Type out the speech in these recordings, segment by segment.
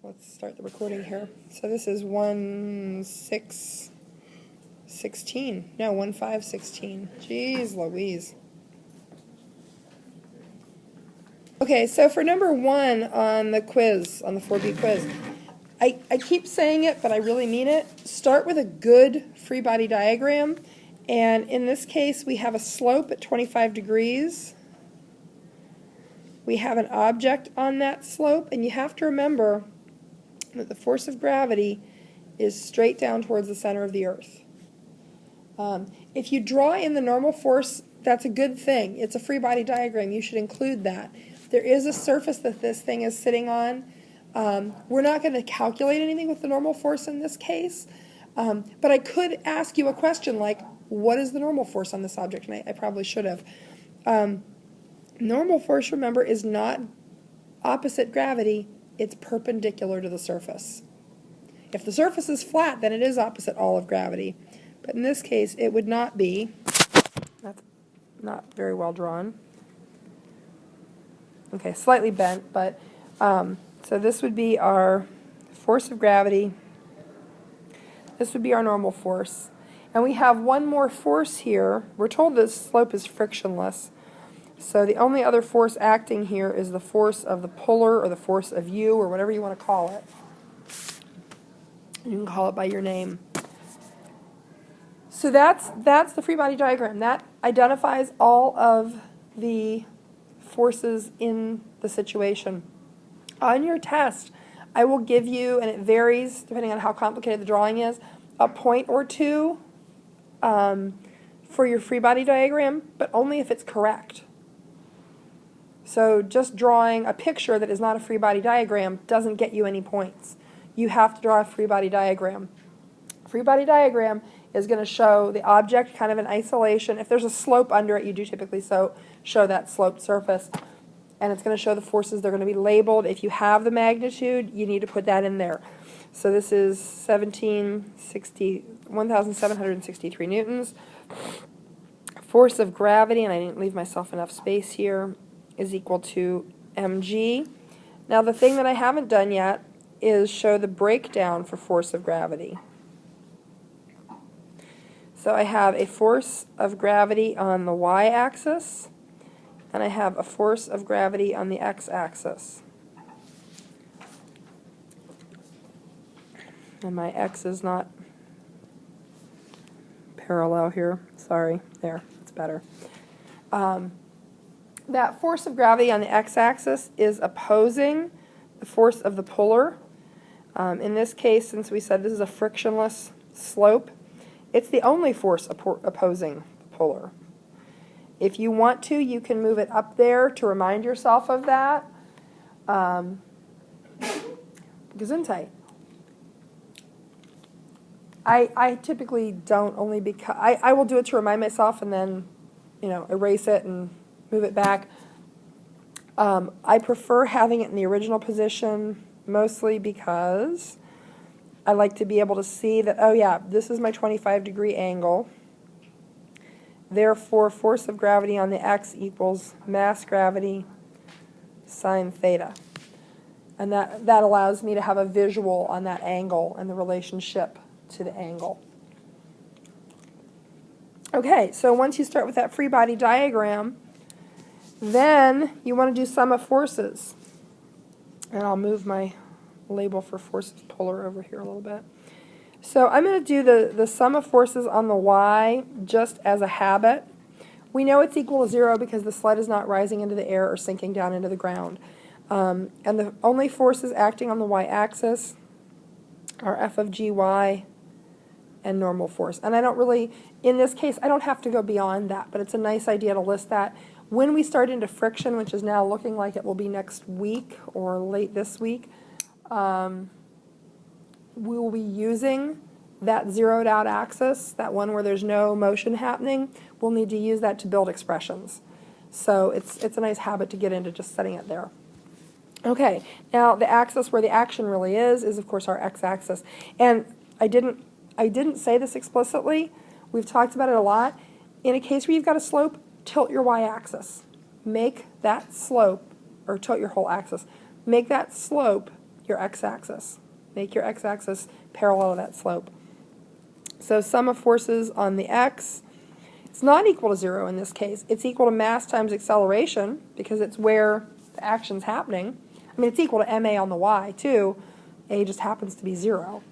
let's start the recording here. So this is 1/6/16. No, 1/5/16. Jeez Louise. Okay, so for number 1 on the quiz, on the 4B quiz, I keep saying it, but I really mean it. Start with a good free body diagram. And in this case, we have a slope at 25 degrees. We have an object on that slope, and you have to remember that the force of gravity is straight down towards the center of the earth. If you draw in the normal force, that's a good thing. It's a free body diagram. You should include that. There is a surface that this thing is sitting on. We're not going to calculate anything with the normal force in this case, but I could ask you a question like, what is the normal force on this object? And I probably should have. Normal force, remember, is not opposite gravity. It's perpendicular to the surface. If the surface is flat, then it is opposite all of gravity. But in this case, it would not be. That's not very well drawn. Okay, slightly bent, but so this would be our force of gravity. This would be our normal force. And we have one more force here. We're told this slope is frictionless. So the only other force acting here is the force of the puller or the force of you or whatever you want to call it. You can call it by your name. So that's the free body diagram. That identifies all of the forces in the situation. On your test, I will give you, and it varies depending on how complicated the drawing is, a point or two for your free body diagram, but only if it's correct. So just drawing a picture that is not a free body diagram doesn't get you any points. You have to draw a free body diagram. Free body diagram is going to show the object kind of in isolation. If there's a slope under it, you do typically show that sloped surface. And it's going to show the forces. They're going to be labeled. If you have the magnitude, you need to put that in there. So this is 1,763 newtons. Force of gravity, and I didn't leave myself enough space here, is equal to mg. Now the thing that I haven't done yet is show the breakdown for force of gravity. So I have a force of gravity on the y-axis, and I have a force of gravity on the x-axis. And my x is not parallel here. Sorry. There. It's better. That force of gravity on the x-axis is opposing the force of the puller. In this case, since we said this is a frictionless slope, it's the only force opposing the puller. If you want to, you can move it up there to remind yourself of that. Gesundheit. I typically don't, only because I will do it to remind myself and then, erase it and move it back. I prefer having it in the original position mostly because I like to be able to see that, oh yeah, this is my 25-degree angle. Therefore, force of gravity on the x equals mass gravity sine theta. And that allows me to have a visual on that angle and the relationship to the angle. Okay, so once you start with that free body diagram, then you want to do sum of forces. And I'll move my label for forces puller over here a little bit. So I'm going to do the sum of forces on the y just as a habit. We know it's equal to 0 because the sled is not rising into the air or sinking down into the ground. And the only forces acting on the y-axis are F of gy and normal force. And I don't really, in this case, I don't have to go beyond that, but it's a nice idea to list that. When we start into friction, which is now looking like it will be next week or late this week, we will be using that zeroed out axis, that one where there's no motion happening. We'll need to use that to build expressions. So it's a nice habit to get into just setting it there. Okay, now the axis where the action really is of course our x-axis. And I didn't say this explicitly. We've talked about it a lot. In a case where you've got a slope, tilt your y-axis. Make that slope, or tilt your whole axis, make that slope your x-axis. Make your x-axis parallel to that slope. So sum of forces on the x, it's not equal to 0 in this case. It's equal to mass times acceleration because it's where the action's happening. I mean, it's equal to ma on the y too. A just happens to be 0.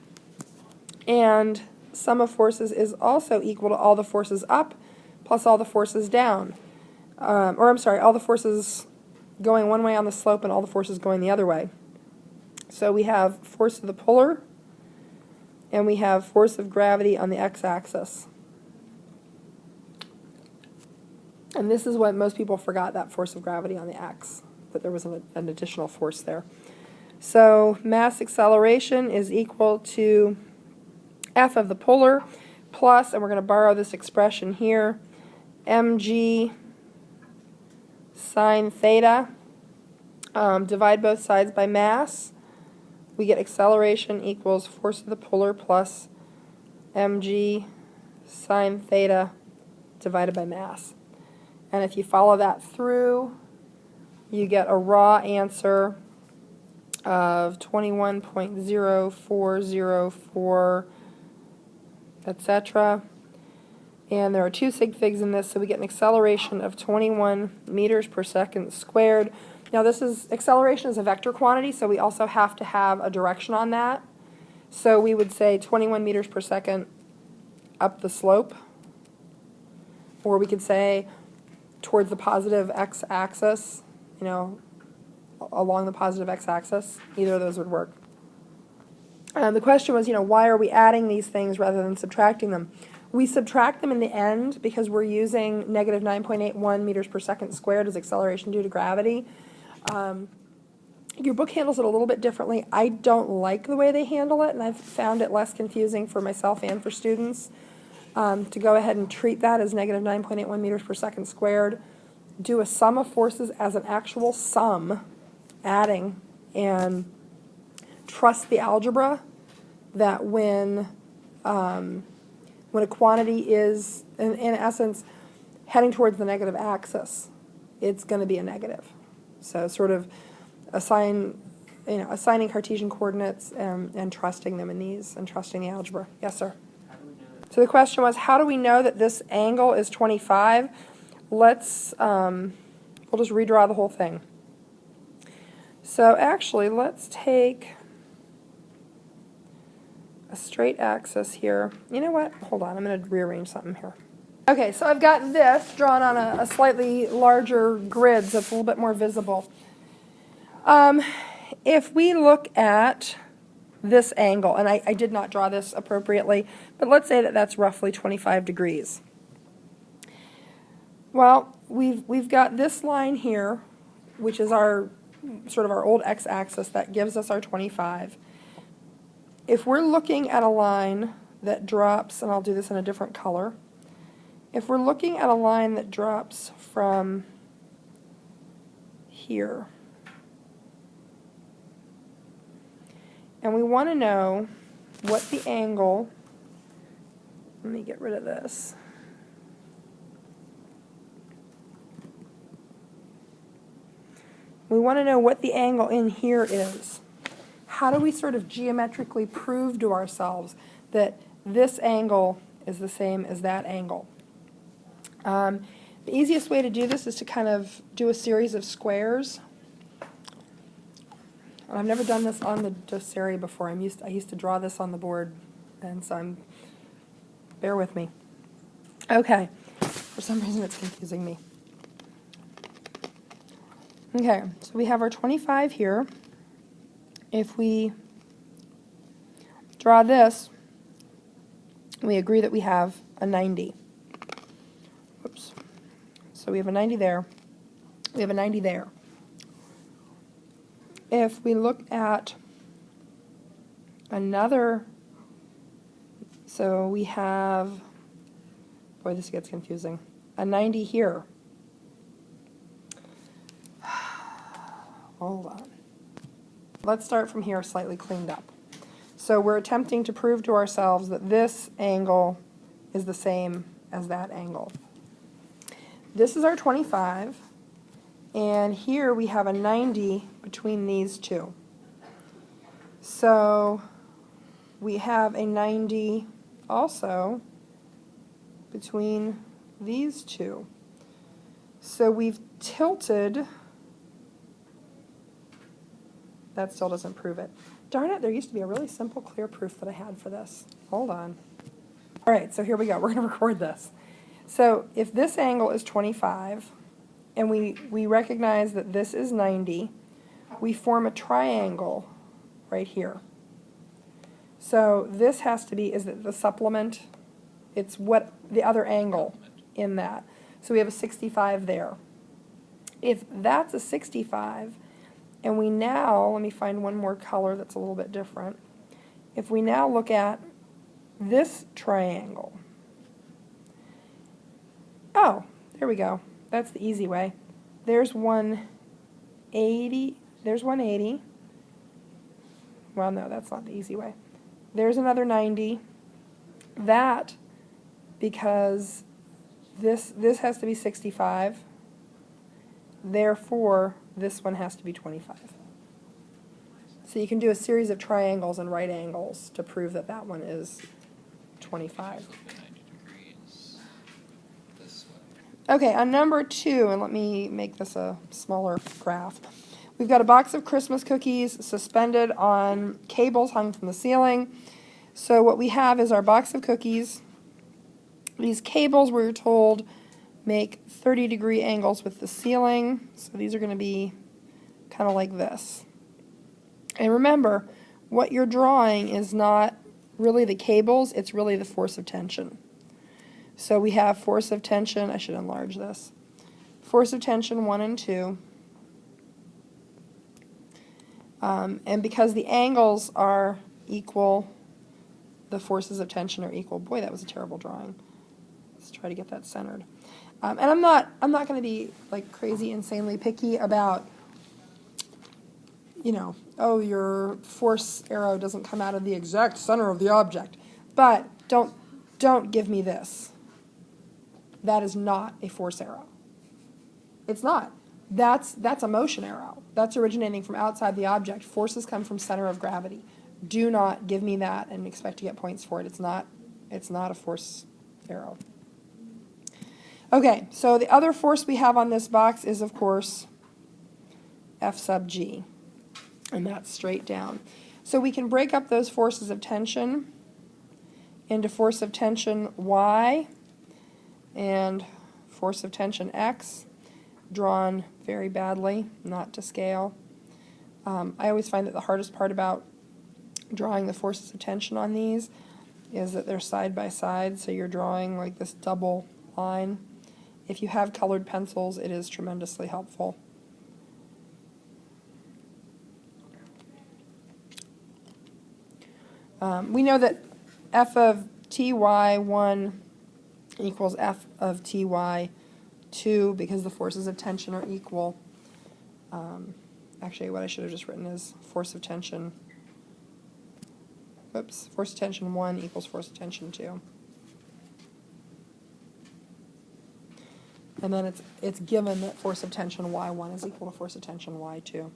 And sum of forces is also equal to all the forces up plus all the forces down. All the forces going one way on the slope and all the forces going the other way. So we have force of the puller and we have force of gravity on the x-axis. And this is what most people forgot, that force of gravity on the x, that there was an additional force there. So mass acceleration is equal to F of the puller plus, and we're going to borrow this expression here, mg sine theta. Divide both sides by mass. We get acceleration equals force of the puller plus mg sine theta divided by mass. And if you follow that through, you get a raw answer of 21.0404, etc. And there are two sig figs in this, so we get an acceleration of 21 meters per second squared. Now acceleration is a vector quantity, so we also have to have a direction on that. So we would say 21 meters per second up the slope, or we could say towards the positive x-axis, along the positive x-axis. Either of those would work. The question was, why are we adding these things rather than subtracting them? We subtract them in the end because we're using negative 9.81 meters per second squared as acceleration due to gravity. Your book handles it a little bit differently. I don't like the way they handle it, and I've found it less confusing for myself and for students to go ahead and treat that as negative 9.81 meters per second squared. Do a sum of forces as an actual sum, adding, and trust the algebra that when a quantity is, in essence, heading towards the negative axis, it's going to be a negative. So sort of assigning Cartesian coordinates and trusting them in these and trusting the algebra. Yes, sir? So the question was, how do we know that this angle is 25? We'll just redraw the whole thing. So actually, let's take a straight axis here. You know what? Hold on, I'm going to rearrange something here. Okay, so I've got this drawn on a slightly larger grid, so it's a little bit more visible. If we look at this angle, and I did not draw this appropriately, but let's say that that's roughly 25 degrees. Well, we've got this line here, which is our sort of our old x-axis that gives us our 25. If we're looking at a line that drops, and I'll do this in a different color, if we're looking at a line that drops from here, and we want to know what the angle, let me get rid of this. We want to know what the angle in here is. How do we sort of geometrically prove to ourselves that this angle is the same as that angle? The easiest way to do this is to kind of do a series of squares. And I've never done this on the dosseri before. I used to draw this on the board, and so bear with me. Okay, for some reason it's confusing me. Okay, so we have our 25 here. If we draw this, we agree that we have a 90. Whoops. So we have a 90 there. We have a 90 there. If we look at another, so we have, boy, this gets confusing, a 90 here. Hold on. Let's start from here slightly cleaned up. So we're attempting to prove to ourselves that this angle is the same as that angle. This is our 25, and here we have a 90 between these two. So we have a 90 also between these two. So we've tilted. That still doesn't prove it. Darn it, there used to be a really simple clear proof that I had for this. Hold on. All right, so here we go. We're going to record this. So if this angle is 25, and we recognize that this is 90, we form a triangle right here. So this has to be, is it the supplement? It's what the other angle in that. So we have a 65 there. If that's a 65, and we now, let me find one more color that's a little bit different. If we now look at this triangle. Oh, there we go. That's the easy way. There's 180. There's 180. Well, no, that's not the easy way. There's another 90. That, because this has to be 65. Therefore, this one has to be 25. So you can do a series of triangles and right angles to prove that that one is 25. Okay, on number 2, and let me make this a smaller graph. We've got a box of Christmas cookies suspended on cables hung from the ceiling. So what we have is our box of cookies. These cables, we're told, make 30-degree angles with the ceiling. So these are going to be kind of like this. And remember, what you're drawing is not really the cables, it's really the force of tension. So we have force of tension, I should enlarge this, force of tension 1 and 2. And because the angles are equal, the forces of tension are equal. Boy, that was a terrible drawing. Let's try to get that centered. And I'm not going to be like crazy, insanely picky about, you know, oh, your force arrow doesn't come out of the exact center of the object. But don't give me this. That is not a force arrow. It's not. That's a motion arrow. That's originating from outside the object. Forces come from center of gravity. Do not give me that and expect to get points for it. It's not a force arrow. Okay, so the other force we have on this box is, of course, F sub G, and that's straight down. So we can break up those forces of tension into force of tension Y and force of tension X, drawn very badly, not to scale. I always find that the hardest part about drawing the forces of tension on these is that they're side by side, so you're drawing like this double line. If you have colored pencils, it is tremendously helpful. We know that F of Ty1 equals F of Ty2 because the forces of tension are equal. Actually, what I should have just written is force of tension. Oops, force of tension 1 equals force of tension 2. And then it's given that force of tension Y1 is equal to force of tension Y2.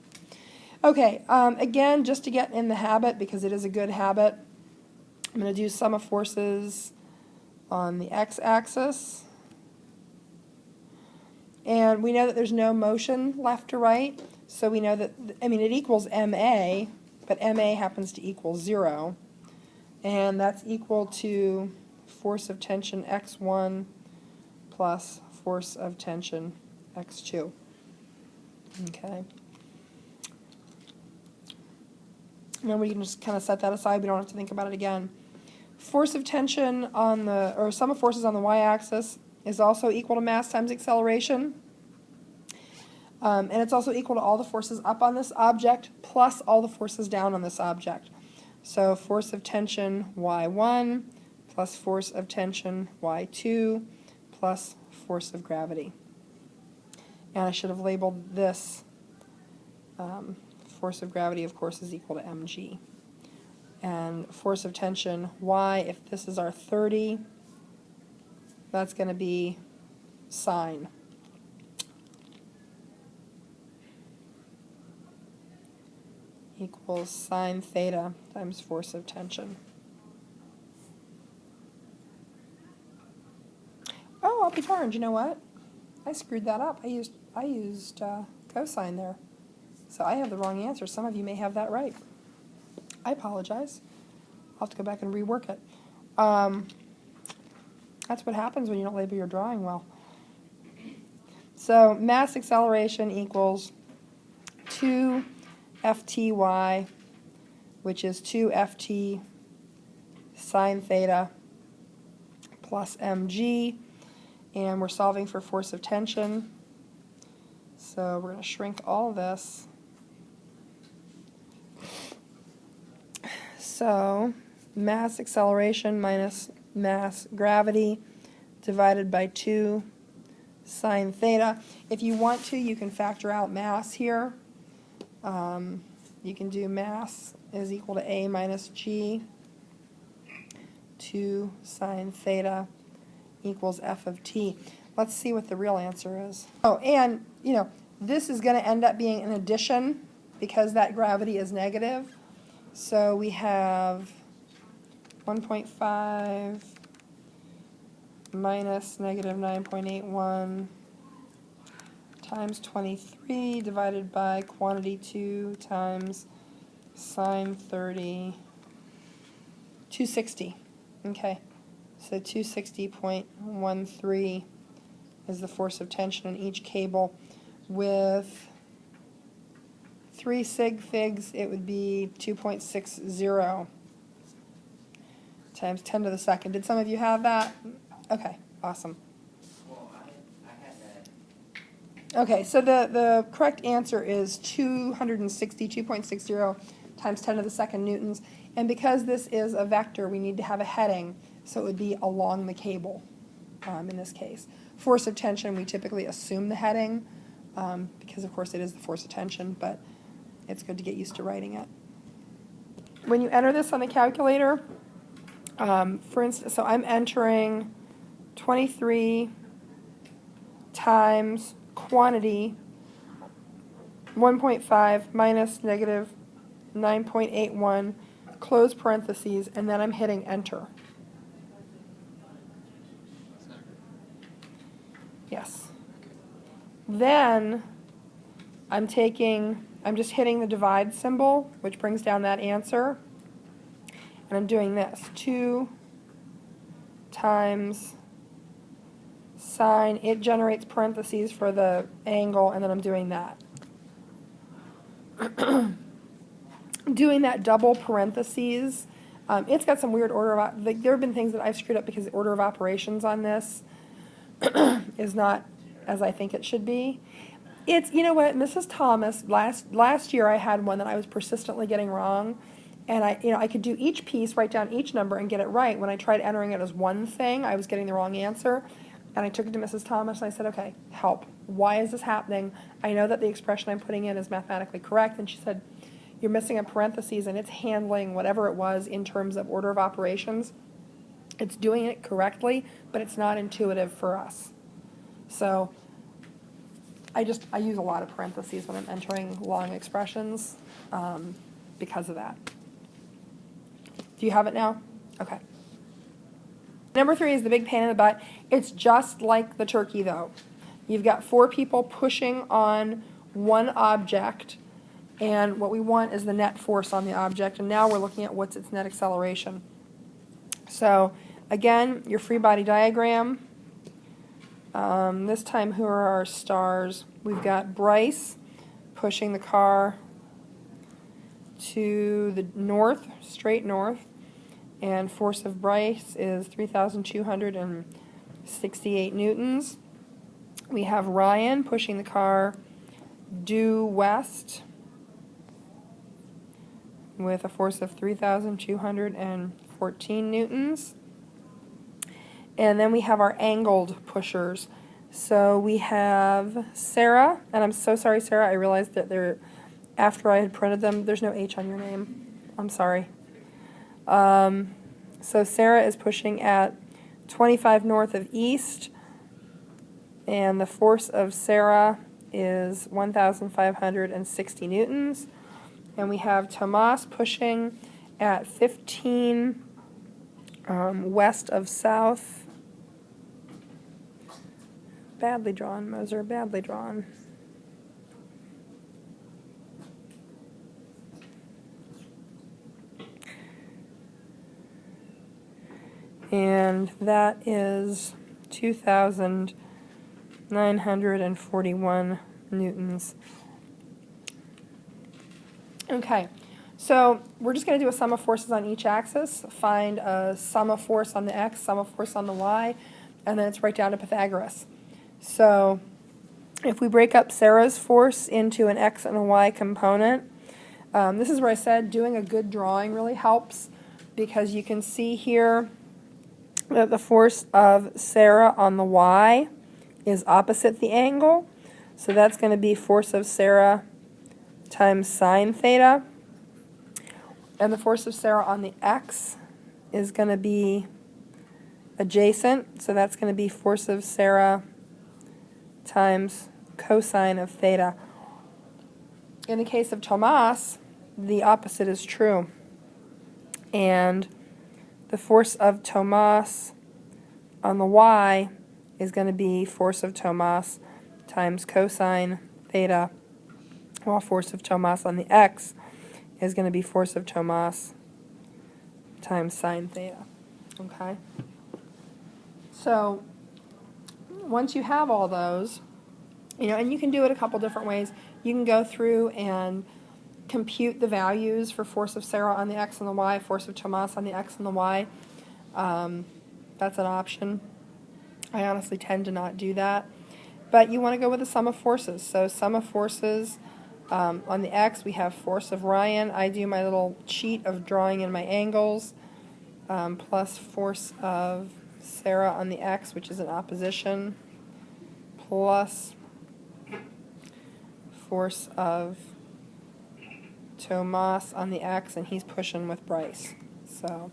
Okay, again, just to get in the habit, because it is a good habit, I'm going to do sum of forces on the x-axis. And we know that there's no motion left to right, so we know that, I mean, it equals MA, but MA happens to equal 0. And that's equal to force of tension X1 plus force of tension X2. Okay. And then we can just kind of set that aside. We don't have to think about it again. Force of tension on the, or sum of forces on the y-axis is also equal to mass times acceleration. And it's also equal to all the forces up on this object plus all the forces down on this object. So force of tension Y1 plus force of tension Y2 plus force of gravity. And I should have labeled this force of gravity, of course, is equal to mg. And force of tension Y, if this is our 30, that's going to be sine. equals sine theta times force of tension. Oh, I'll be darned. You know what? I screwed that up. I used cosine there. So I have the wrong answer. Some of you may have that right. I apologize. I'll have to go back and rework it. That's what happens when you don't label your drawing well. So mass acceleration equals 2 fty, which is 2 ft sine theta plus mg. And we're solving for force of tension. So we're going to shrink all this. So mass acceleration minus mass gravity divided by 2 sine theta. If you want to, you can factor out mass here. You can do mass is equal to A minus G. 2 sine theta equals F of t. Let's see what the real answer is. Oh, and, you know, this is going to end up being an addition because that gravity is negative. So we have 1.5 minus negative 9.81 times 23 divided by quantity 2 times sine 30, 260. Okay, so 260.13 is the force of tension in each cable. With 3 sig figs, it would be 2.60 times 10 to the second. Did some of you have that? Okay, awesome. Well, I had that. Okay, so the correct answer is 2.60 times 10 to the second newtons. And because this is a vector, we need to have a heading, so it would be along the cable in this case. Force of tension, we typically assume the heading because, of course, it is the force of tension, but it's good to get used to writing it. When you enter this on the calculator, for instance, so I'm entering 23 times quantity 1.5 minus negative 9.81, close parentheses, and then I'm hitting enter. Yes. Then I'm just hitting the divide symbol, which brings down that answer. And I'm doing this. 2 times sine. It generates parentheses for the angle, and then I'm doing that. Doing that double parentheses, it's got some weird order of, there have been things that I've screwed up because the order of operations on this is not as I think it should be. It's, you know what, Mrs. Thomas, last year I had one that I was persistently getting wrong, and I could do each piece, write down each number, and get it right. When I tried entering it as one thing, I was getting the wrong answer, and I took it to Mrs. Thomas, and I said, okay, help. Why is this happening? I know that the expression I'm putting in is mathematically correct, and she said, you're missing a parentheses, and it's handling whatever it was in terms of order of operations. It's doing it correctly, but it's not intuitive for us. So I use a lot of parentheses when I'm entering long expressions because of that. Do you have it now? Okay. Number 3 is the big pain in the butt. It's just like the turkey, though. You've got 4 people pushing on one object, and what we want is the net force on the object, and now we're looking at what's its net acceleration. So again, your free body diagram. This time, who are our stars? We've got Bryce pushing the car to the north, straight north, and force of Bryce is 3,268 newtons. We have Ryan pushing the car due west with a force of 3,214 newtons. And then we have our angled pushers. So we have Sarah, and I'm so sorry, Sarah, I realized that after I had printed them, there's no H on your name. I'm sorry. So Sarah is pushing at 25 north of east, and the force of Sarah is 1,560 newtons. And we have Tomas pushing at 15 west of south. Badly drawn, Moser, badly drawn. And that is 2,941 newtons. Okay, so we're just going to do a sum of forces on each axis, find a sum of force on the x, sum of force on the y, and then it's right down to Pythagoras. So if we break up Sarah's force into an x and a y component, this is where I said doing a good drawing really helps, because you can see here that the force of Sarah on the y is opposite the angle. So that's going to be force of Sarah times sine theta. And the force of Sarah on the x is going to be adjacent. So that's going to be force of Sarah times cosine of theta. In the case of Tomas, the opposite is true. And the force of Tomas on the y is going to be force of Tomas times cosine theta, while force of Tomas on the x is going to be force of Tomas times sine theta. Okay? So once you have all those, and you can do it a couple different ways. You can go through and compute the values for force of Sarah on the x and the y, force of Tomas on the x and the y. That's an option. I honestly tend to not do that. But you want to go with the sum of forces. So sum of forces on the x, we have force of Ryan. I do my little cheat of drawing in my angles, plus force of Sarah on the x, which is in opposition, plus force of Tomas on the x, and he's pushing with Bryce. So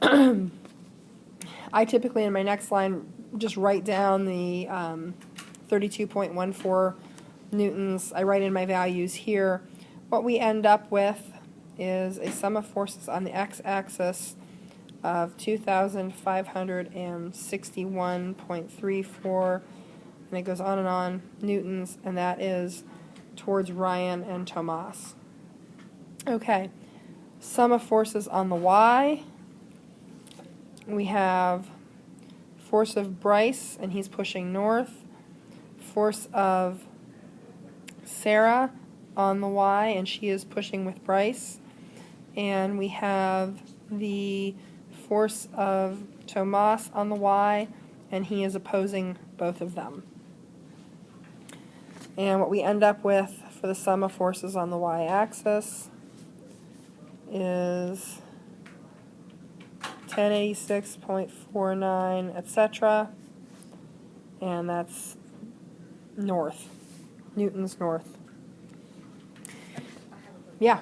I typically in my next line just write down the 32.14 newtons. I write in my values here. What we end up with is a sum of forces on the x-axis of 2,561.34, and it goes on, newtons, and that is towards Ryan and Tomas. Okay, sum of forces on the y. We have force of Bryce, and he's pushing north. Force of Sarah on the y, and she is pushing with Bryce. And we have the force of Tomas on the y, and he is opposing both of them. And what we end up with for the sum of forces on the y-axis is 1086.49, etc. And that's north, newtons north. Yeah.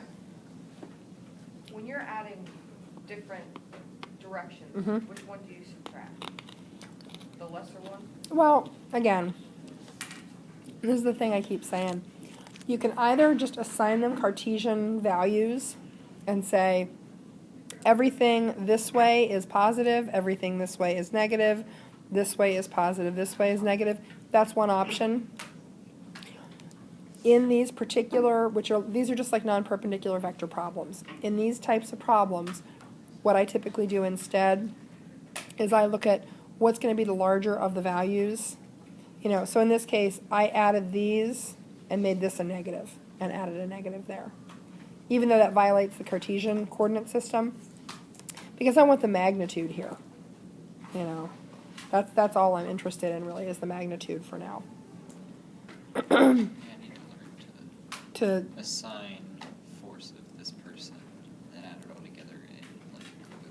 When you're adding different directions, which one do you subtract? The lesser one? Well, again, this is the thing I keep saying. You can either just assign them Cartesian values and say everything this way is positive, everything this way is negative, this way is positive, this way is negative. That's one option. In these particular, these are just like non-perpendicular vector problems. In these types of problems, what I typically do instead is I look at what's going to be the larger of the values. So in this case, I added these and made this a negative and added a negative there, even though that violates the Cartesian coordinate system, because I want the magnitude here. That's all I'm interested in really, is the magnitude for now. Yeah, I need to learn To assign force of this person and add it all together in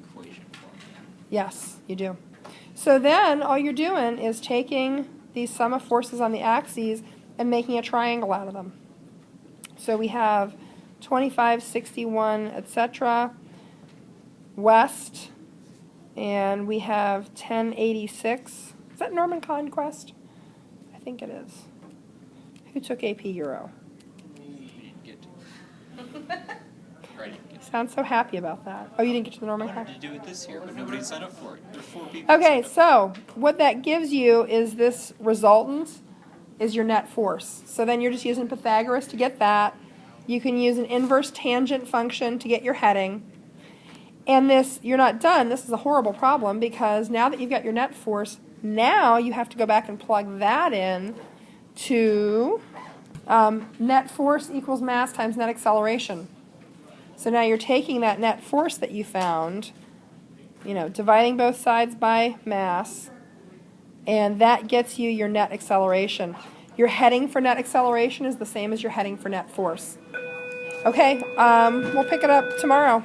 equation form. Yes, you do. So then all you're doing is taking these sum of forces on the axes and making a triangle out of them. So we have 25, 61, etc. west, and we have 1086. Is that Norman Conquest? I think it is. Who took AP Euro? We didn't get to Friday. Sound so happy about that. Oh, you didn't get to the I Norman wanted class? to do it this year, but nobody signed up for it. There's 4 people. Okay, signed up. so what that gives you is this resultant is your net force. So then you're just using Pythagoras to get that. You can use an inverse tangent function to get your heading. And this, you're not done. This is a horrible problem because now that you've got your net force, now you have to go back and plug that in to net force equals mass times net acceleration. So now you're taking that net force that you found, dividing both sides by mass, and that gets you your net acceleration. Your heading for net acceleration is the same as your heading for net force. Okay, we'll pick it up tomorrow.